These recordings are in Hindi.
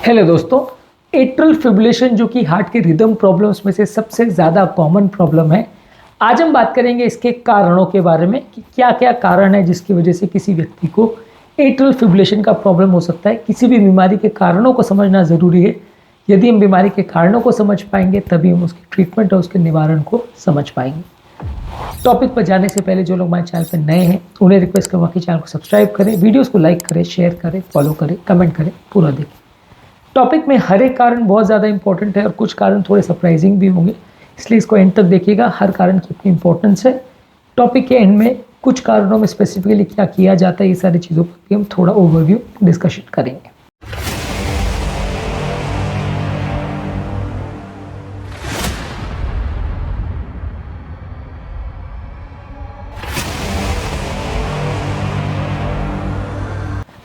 हेलो दोस्तों, एट्रियल फिब्रिलेशन जो कि हार्ट के रिदम प्रॉब्लम्स में से सबसे ज़्यादा कॉमन प्रॉब्लम है। आज हम बात करेंगे इसके कारणों के बारे में कि क्या क्या कारण है जिसकी वजह से किसी व्यक्ति को एट्रियल फिब्रिलेशन का प्रॉब्लम हो सकता है। किसी भी बीमारी के कारणों को समझना ज़रूरी है। यदि हम बीमारी के कारणों को समझ पाएंगे तभी हम उसके ट्रीटमेंट और उसके निवारण को समझ पाएंगे। टॉपिक पर जाने से पहले जो लोग हमारे चैनल पर नए हैं उन्हें रिक्वेस्ट करूँगा कि चैनल को सब्सक्राइब करें, वीडियोज़ को लाइक करें, शेयर करें, फॉलो करें, कमेंट करें, पूरा देखें। टॉपिक में हर एक कारण बहुत ज़्यादा इंपॉर्टेंट है और कुछ कारण थोड़े सरप्राइजिंग भी होंगे, इसलिए इसको एंड तक देखिएगा। हर कारण की अपनी इंपॉर्टेंस है। टॉपिक के एंड में कुछ कारणों में स्पेसिफिकली क्या किया जाता है, ये सारी चीज़ों पर भी हम थोड़ा ओवरव्यू डिस्कशन करेंगे।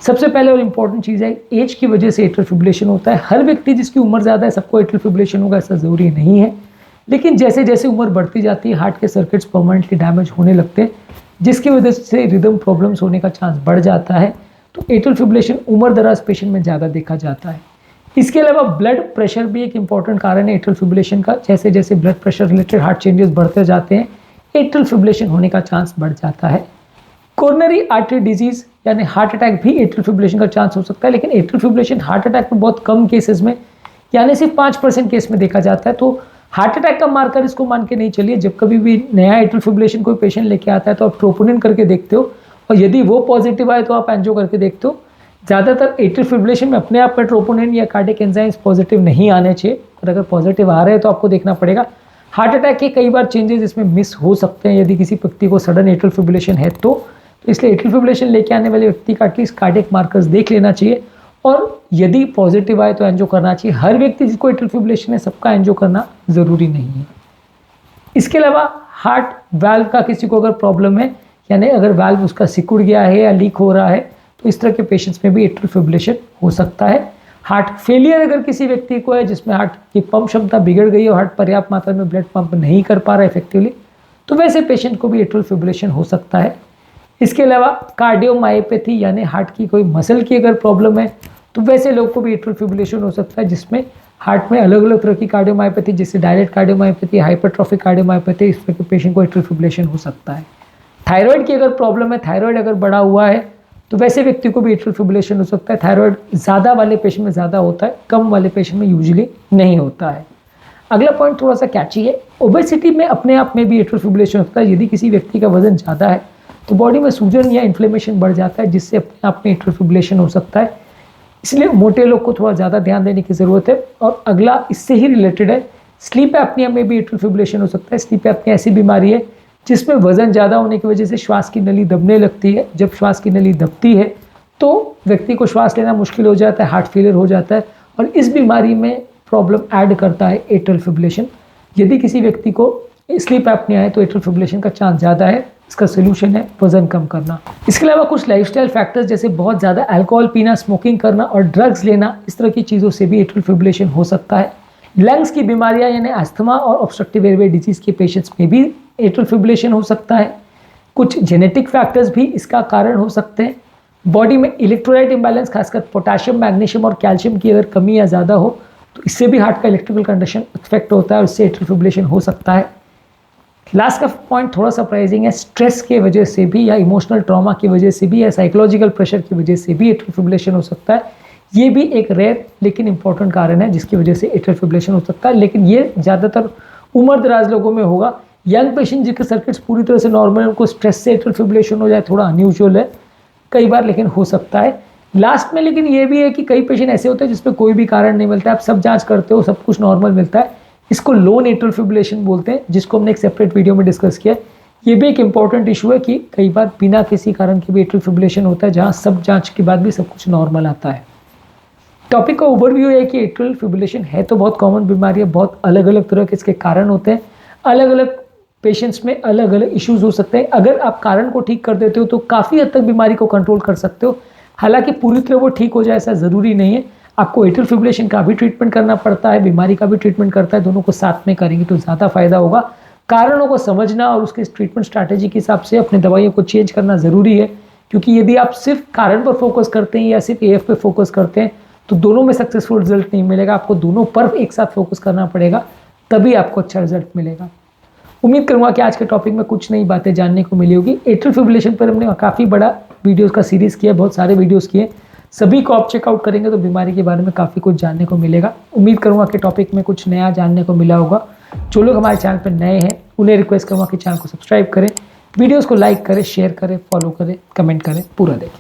सबसे पहले और इम्पॉर्टेंट चीज़ है, एज की वजह से एट्रियल फिब्रिलेशन होता है। हर व्यक्ति जिसकी उम्र ज़्यादा है सबको एट्रियल फिब्रिलेशन होगा ऐसा ज़रूरी नहीं है, लेकिन जैसे जैसे उम्र बढ़ती जाती है हार्ट के सर्किट्स परमानेंटली डैमेज होने लगते हैं, जिसकी वजह से रिदम प्रॉब्लम्स होने का चांस बढ़ जाता है। तो एट्रियल फिब्रिलेशन उम्र दराज पेशेंट में ज़्यादा देखा जाता है। इसके अलावा ब्लड प्रेशर भी एक इंपॉर्टेंट कारण है एट्रियल फिब्रिलेशन का। जैसे जैसे blood pressure related heart changes बढ़ते जाते हैं, एट्रियल फिब्रिलेशन होने का चांस बढ़ जाता है। कोरोनरी आर्टरी डिजीज यानी हार्ट अटैक भी एट्रियल फिब्रिलेशन का चांस हो सकता है, लेकिन एट्रियल फिब्रिलेशन हार्ट अटैक में बहुत कम केसेस में यानी सिर्फ 5% केस में देखा जाता है। तो हार्ट अटैक का मार्कर इसको मान के नहीं चलिए। जब कभी भी नया एट्रियल फिब्रिलेशन कोई पेशेंट लेके आता है तो आप ट्रोपोनिन करके देखते हो, और यदि वो पॉजिटिव आए तो आप एंजियो करके देखते हो। ज़्यादातर एट्रियल फिब्रिलेशन में अपने आप में ट्रोपोनिन या कार्डियक एंजाइम्स पॉजिटिव नहीं आने चाहिए, और अगर पॉजिटिव आ रहे हैं तो आपको देखना पड़ेगा। हार्ट अटैक के कई बार चेंजेस इसमें मिस हो सकते हैं यदि किसी व्यक्ति को सडन एट्रियल फिब्रिलेशन है तो इसलिए एट्रियल फिब्रिलेशन लेके आने वाले व्यक्ति का एटलीस्ट कार्डियक मार्कर्स देख लेना चाहिए, और यदि पॉजिटिव आए तो एंजियो करना चाहिए। हर व्यक्ति जिसको एट्रियल फिब्रिलेशन है सबका एंजियो करना ज़रूरी नहीं है। इसके अलावा हार्ट वाल्व का किसी को अगर प्रॉब्लम है, यानी अगर वाल्व उसका सिकुड़ गया है या लीक हो रहा है, तो इस तरह के पेशेंट्स में भी एट्रियल फिब्रिलेशन हो सकता है। हार्ट फेलियर अगर किसी व्यक्ति को है जिसमें हार्ट की पंप क्षमता बिगड़ गई है और हार्ट पर्याप्त मात्रा में ब्लड पंप नहीं कर पा रहा है इफेक्टिवली, तो वैसे पेशेंट को भी एट्रियल फिब्रिलेशन हो सकता है। इसके अलावा कार्डियोमायोपैथी यानी हार्ट की कोई मसल की अगर प्रॉब्लम है तो वैसे लोग को भी एट्रियल फिब्रिलेशन हो सकता है, जिसमें हार्ट में अलग अलग तरह की कार्डियोमायोपैथी जैसे डायरेक्ट कार्डियोमायोपैथी, हाइपरट्रॉफिक कार्डियोमायोपैथी, इस तरह के पेशेंट को एट्रियल फिब्रिलेशन हो सकता है। थायराइड की अगर प्रॉब्लम है, थायराइड अगर बढ़ा हुआ है तो वैसे व्यक्ति को भी एट्रियल फिब्रिलेशन हो सकता है। थायराइड ज़्यादा वाले पेशेंट में ज़्यादा होता है, कम वाले पेशेंट में यूजुअली नहीं होता है। अगला पॉइंट थोड़ा सा कैची है, ओबेसिटी में अपने आप में भी एट्रियल फिब्रिलेशन होता है। यदि किसी व्यक्ति का वजन ज़्यादा है तो बॉडी में सूजन या इन्फ्लेमेशन बढ़ जाता है, जिससे अपने आप में एट्रियल फिब्रिलेशन हो सकता है। इसलिए मोटे लोग को थोड़ा ज़्यादा ध्यान देने की ज़रूरत है। और अगला इससे ही रिलेटेड है, स्लीप एपनिया में भी एट्रियल फिब्रिलेशन हो सकता है। स्लीप एपनिया ऐसी बीमारी है जिसमें वजन ज़्यादा होने की वजह से श्वास की नली दबने लगती है। जब श्वास की नली दबती है तो व्यक्ति को श्वास लेना मुश्किल हो जाता है, हार्ट फेलियर हो जाता है, और इस बीमारी में प्रॉब्लम ऐड करता है एट्रियल फिब्रिलेशन। यदि किसी व्यक्ति को स्लीप एपनिया है तो एट्रियल फिब्रिलेशन का चांस ज़्यादा है। इसका सोल्यूशन है वजन कम करना। इसके अलावा कुछ लाइफस्टाइल फैक्टर्स जैसे बहुत ज़्यादा अल्कोहल पीना, स्मोकिंग करना और ड्रग्स लेना, इस तरह की चीज़ों से भी एट्रियल फिब्रिलेशन हो सकता है। लंग्स की बीमारियां यानी अस्थमा और ऑब्स्ट्रक्टिव एयरवे डिजीज़ के पेशेंट्स में भी एट्रियल फिब्रिलेशन हो सकता है। कुछ जेनेटिक फैक्टर्स भी इसका कारण हो सकते हैं। बॉडी में इलेक्ट्रोलाइट इंबैलेंस, खासकर पोटाशियम, मैग्नीशियम और कैल्शियम की अगर कमी या ज़्यादा हो तो इससे भी हार्ट का इलेक्ट्रिकल कंडीशन इफेक्ट होता है और इससे एट्रियल फिब्रिलेशन हो सकता है। लास्ट का पॉइंट थोड़ा सरप्राइजिंग है, स्ट्रेस के वजह से भी या इमोशनल ट्रॉमा की वजह से भी या साइकोलॉजिकल प्रेशर की वजह से भी एट्रियल फिब्रिलेशन हो सकता है। ये भी एक रेयर लेकिन इंपॉर्टेंट कारण है जिसकी वजह से एट्रियल फिब्रिलेशन हो सकता है, लेकिन ये ज़्यादातर उम्र दराज लोगों में होगा। यंग पेशेंट जिनके सर्किट्स पूरी तरह से नॉर्मल है, उनको स्ट्रेस से एट्रियल फिब्रिलेशन हो जाए थोड़ा अनयूजुअल है कई बार, लेकिन हो सकता है। लास्ट में लेकिन ये भी है कि कई पेशेंट ऐसे होते हैं जिसमें कोई भी कारण नहीं मिलता है, आप सब जाँच करते हो, सब कुछ नॉर्मल मिलता है। इसको लोन एट्रियल फिब्रिलेशन बोलते हैं, जिसको हमने एक सेपरेट वीडियो में डिस्कस किया है। ये भी एक इंपॉर्टेंट इशू है कि कई बार बिना किसी कारण के भी एट्रियल फिब्रिलेशन होता है, जहाँ सब जांच के बाद भी सब कुछ नॉर्मल आता है। टॉपिक का ओवरव्यू है कि एट्रियल फिब्रिलेशन है तो बहुत कॉमन बीमारी है, बहुत अलग अलग तरह के इसके कारण होते हैं, अलग अलग पेशेंट्स में अलग अलग इश्यूज हो सकते हैं। अगर आप कारण को ठीक कर देते हो तो काफ़ी हद तक बीमारी को कंट्रोल कर सकते हो। हालांकि पूरी तरह वो ठीक हो जाए ऐसा ज़रूरी नहीं है। आपको एट्रियल फिब्रिलेशन का भी ट्रीटमेंट करना पड़ता है, बीमारी का भी ट्रीटमेंट करता है, दोनों को साथ में करेंगे तो ज़्यादा फायदा होगा। कारणों को समझना और उसके ट्रीटमेंट स्ट्रैटेजी के हिसाब से अपनी दवाइयों को चेंज करना ज़रूरी है, क्योंकि यदि आप सिर्फ कारण पर फोकस करते हैं या सिर्फ एएफ पे फोकस करते हैं तो दोनों में सक्सेसफुल रिजल्ट नहीं मिलेगा, आपको दोनों पर एक साथ फोकस करना पड़ेगा, तभी आपको अच्छा रिजल्ट मिलेगा। उम्मीद करूंगा कि आज के टॉपिक में कुछ नई बातें जानने को मिली होगी। एट्रियल फिब्रिलेशन पर हमने काफ़ी बड़ा वीडियोस का सीरीज़ किया, बहुत सारे वीडियोस किए, सभी को आप चेकआउट करेंगे तो बीमारी के बारे में काफ़ी कुछ जानने को मिलेगा। उम्मीद करूंगा कि टॉपिक में कुछ नया जानने को मिला होगा। जो लोग हमारे चैनल पर नए हैं उन्हें रिक्वेस्ट करूंगा कि चैनल को सब्सक्राइब करें, वीडियोज़ को लाइक करें, शेयर करें, फॉलो करें, कमेंट करें, पूरा देखें।